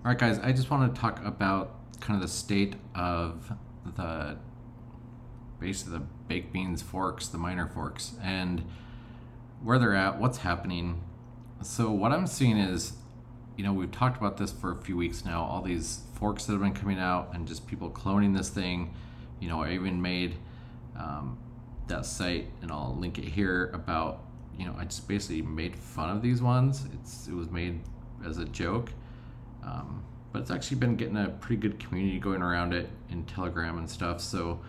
All right, guys, I just want to talk about kind of the state of the basically the baked beans forks, the minor forks, and where they're at, what's happening. So what I'm seeing is, we've talked about this for a few weeks now. All these forks that have been coming out, and just people cloning this thing. I even made that site, and I'll link it here about. I just basically made fun of these ones. It was made as a joke. But it's actually been getting a pretty good community going around it in Telegram and stuff. So,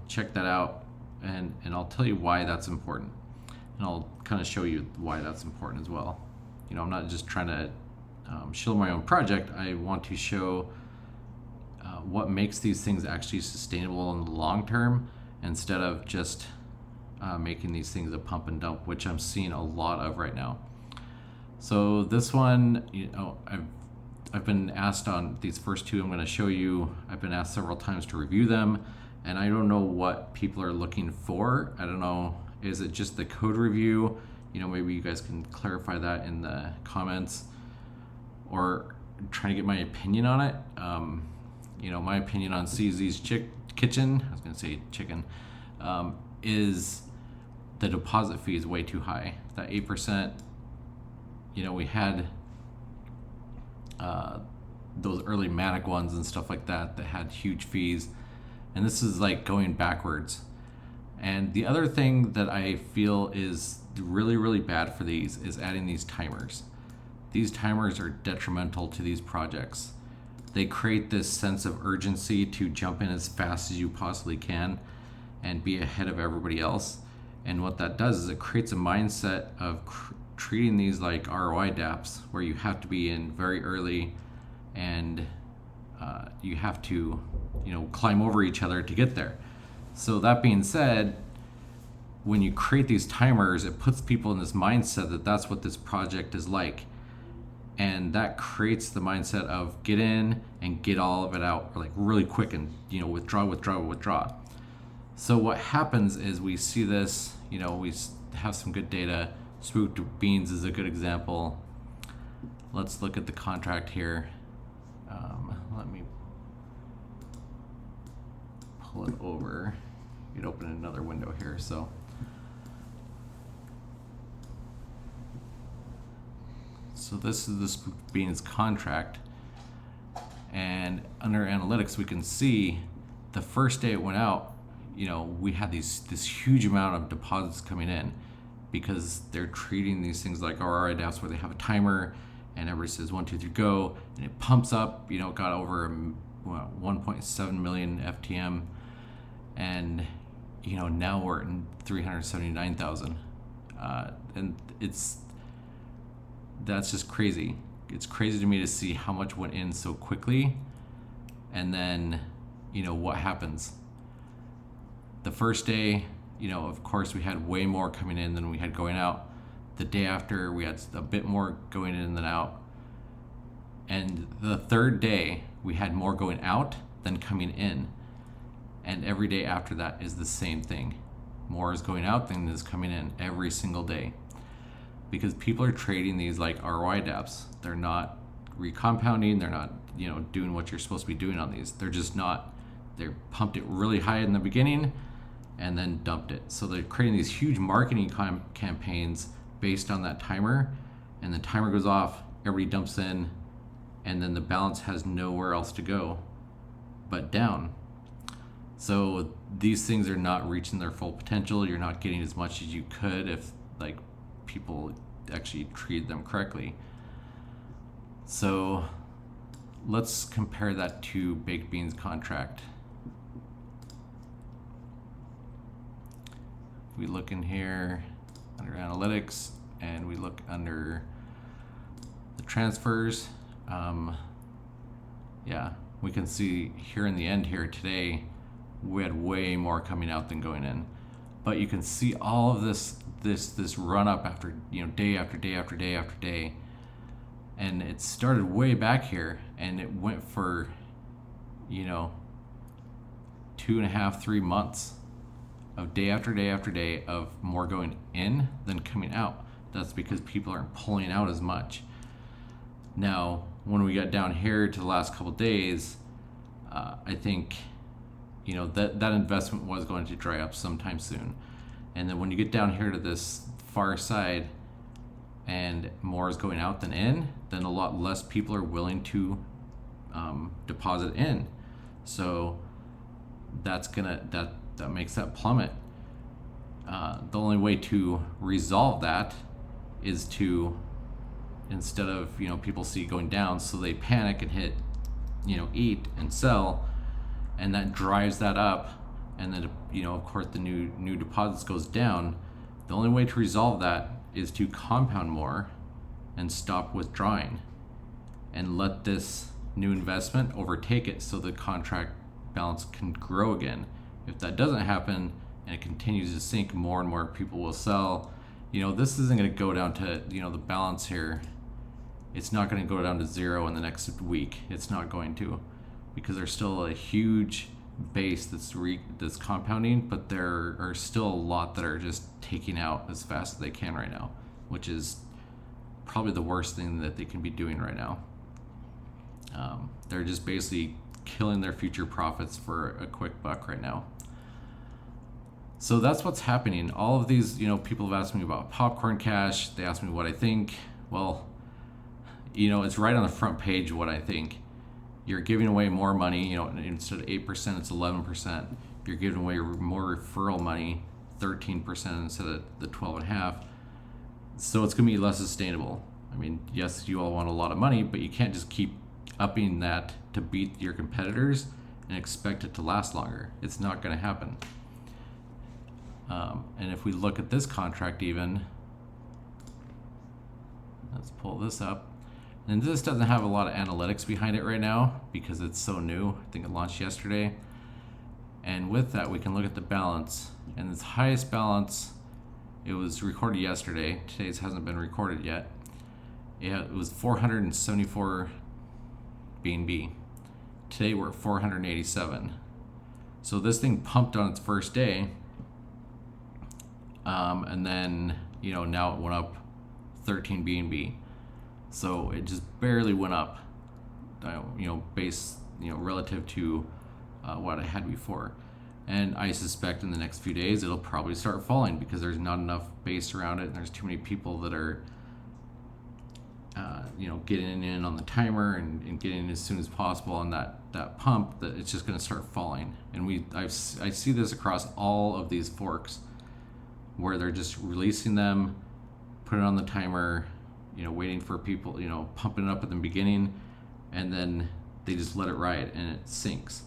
check that out, and I'll tell you why that's important, and I'll kind of show you why that's important as well. I'm not just trying to shill my own project. I want to show what makes these things actually sustainable in the long term, instead of just making these things a pump and dump, which I'm seeing a lot of right now. So this one, I've been asked on these first two I'm going to show you. I've been asked several times to review them, and I don't know what people are looking for. I don't know, is it just the code review? Maybe you guys can clarify that in the comments, or trying to get my opinion on it. My opinion on CZ's kitchen, I was going to say chicken, is the deposit fee is way too high. That 8%, we had those early Matic ones and stuff like that had huge fees, and this is like going backwards. And the other thing that I feel is really, really bad for these is adding these timers. These timers are detrimental to these projects. They create this sense of urgency to jump in as fast as you possibly can and be ahead of everybody else. And what that does is it creates a mindset of treating these like ROI dApps, where you have to be in very early, and you have to climb over each other to get there. So that being said, when you create these timers, it puts people in this mindset that that's what this project is like, and that creates the mindset of get in and get all of it out like really quick, and withdraw. So what happens is we see this, we have some good data. Spooked Beans is a good example. Let's look at the contract here. Let me pull it over. You can open another window here. So this is the Spooked Beans contract, and under analytics we can see the first day it went out, we had this huge amount of deposits coming in, because they're treating these things like RRI dApps, where they have a timer and everybody says 1, 2, 3, go, and it pumps up. It got over 1.7 million FTM, and now we're in 379,000, and that's just crazy. It's crazy to me to see how much went in so quickly, and then what happens the first day. Of course, we had way more coming in than we had going out. The day after, we had a bit more going in than out. And the third day, we had more going out than coming in. And every day after that is the same thing. More is going out than is coming in every single day. Because people are trading these like ROI dApps. They're not recompounding. They're not, doing what you're supposed to be doing on these. They're just not. They're pumped it really high in the beginning and then dumped it. So they're creating these huge marketing campaigns based on that timer, and the timer goes off, everybody dumps in, and then the balance has nowhere else to go but down. So these things are not reaching their full potential. You're not getting as much as you could if people actually treated them correctly. So let's compare that to Baked Beans contract. We look in here under analytics, and we look under the transfers. We can see here in the end here today, we had way more coming out than going in. But you can see all of this run up after day after day after day after day, and it started way back here, and it went for 2.5, 3 months of day after day after day of more going in than coming out. That's because people aren't pulling out as much. Now, when we got down here to the last couple days, I think, that investment was going to dry up sometime soon. And then when you get down here to this far side and more is going out than in, then a lot less people are willing to deposit in. So that makes that plummet. The only way to resolve that is to, instead of people see going down, so they panic and hit eat and sell, and that drives that up, and then of course the new deposits goes down. The only way to resolve that is to compound more and stop withdrawing and let this new investment overtake it so the contract balance can grow again. If that doesn't happen and it continues to sink, more and more people will sell. This isn't going to go down to the balance here. It's not going to go down to zero in the next week. It's not going to, because there's still a huge base that's compounding, but there are still a lot that are just taking out as fast as they can right now, which is probably the worst thing that they can be doing right now. They're just basically killing their future profits for a quick buck right now. So that's what's happening. All of these, people have asked me about popcorn cash. They asked me what I think. Well, it's right on the front page what I think. You're giving away more money, instead of 8%, it's 11%. You're giving away more referral money, 13% instead of the 12.5%. So it's going to be less sustainable. I mean, yes, you all want a lot of money, but you can't just keep upping that to beat your competitors and expect it to last longer. It's not going to happen. And if we look at this contract even, let's pull this up. And this doesn't have a lot of analytics behind it right now because it's so new. I think it launched yesterday. And with that, we can look at the balance. And its highest balance, it was recorded yesterday. Today's hasn't been recorded yet. It was 474 BNB. Today we're at 487. So this thing pumped on its first day. And then, now it went up 13 BNB. So it just barely went up, relative to what I had before. And I suspect in the next few days it'll probably start falling because there's not enough base around it, and there's too many people that are, getting in on the timer and getting in as soon as possible on that pump, that it's just going to start falling. And I see this across all of these forks, where they're just releasing them, put it on the timer, waiting for people, pumping it up at the beginning, and then they just let it ride and it sinks.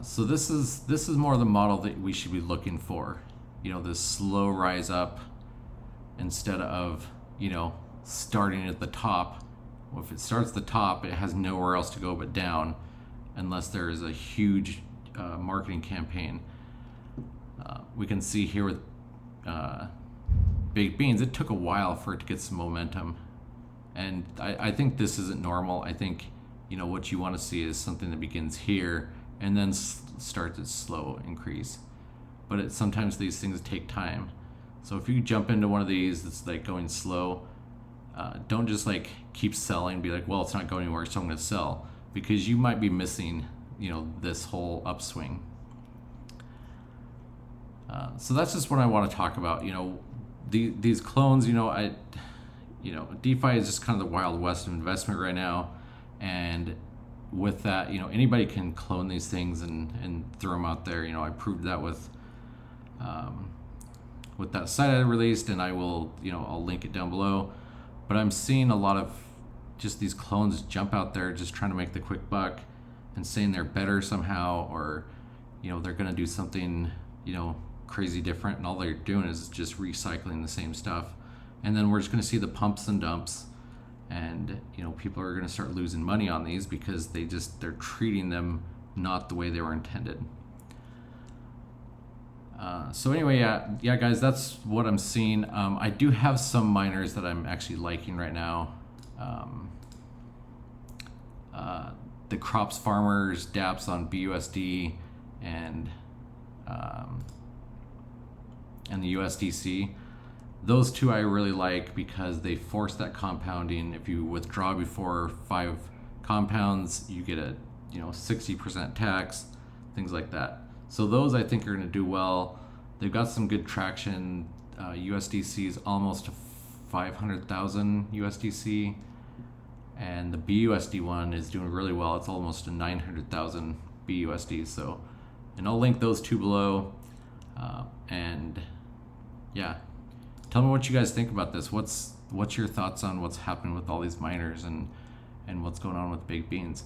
So this is more the model that we should be looking for, this slow rise up instead of, starting at the top. Well, if it starts at the top, it has nowhere else to go but down, unless there is a huge marketing campaign. We can see here with baked beans, it took a while for it to get some momentum, and I think this isn't normal. I think what you want to see is something that begins here and then starts its slow increase, but sometimes these things take time. So if you jump into one of these that's like going slow, don't just keep selling, be like, well, it's not going anywhere, so I'm going to sell, because you might be missing this whole upswing. So that's just what I want to talk about. These clones, DeFi is just kind of the Wild West of investment right now. And with that, anybody can clone these things and throw them out there. I proved that with that site I released, and I will, I'll link it down below. But I'm seeing a lot of just these clones jump out there just trying to make the quick buck and saying they're better somehow, or, they're going to do something, crazy different, and all they're doing is just recycling the same stuff. And then we're just going to see the pumps and dumps, and people are going to start losing money on these because they're treating them not the way they were intended. So anyway, yeah guys, that's what I'm seeing. I do have some miners that I'm actually liking right now. The Crops Farmers dApps on BUSD and the USDC. those two I really like because they force that compounding. If you withdraw before 5 compounds, you get a 60% tax, things like that. So those I think are going to do well. They've got some good traction. USDC is almost 500,000 USDC, and the BUSD one is doing really well. It's almost a 900,000 BUSD. So, and I'll link those two below. And yeah, tell me what you guys think about this. What's your thoughts on what's happening with all these miners and what's going on with baked beans?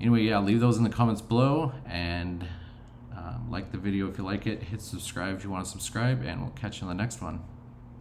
Anyway, yeah, leave those in the comments below, and like the video if you like it. Hit subscribe if you want to subscribe, and we'll catch you in the next one.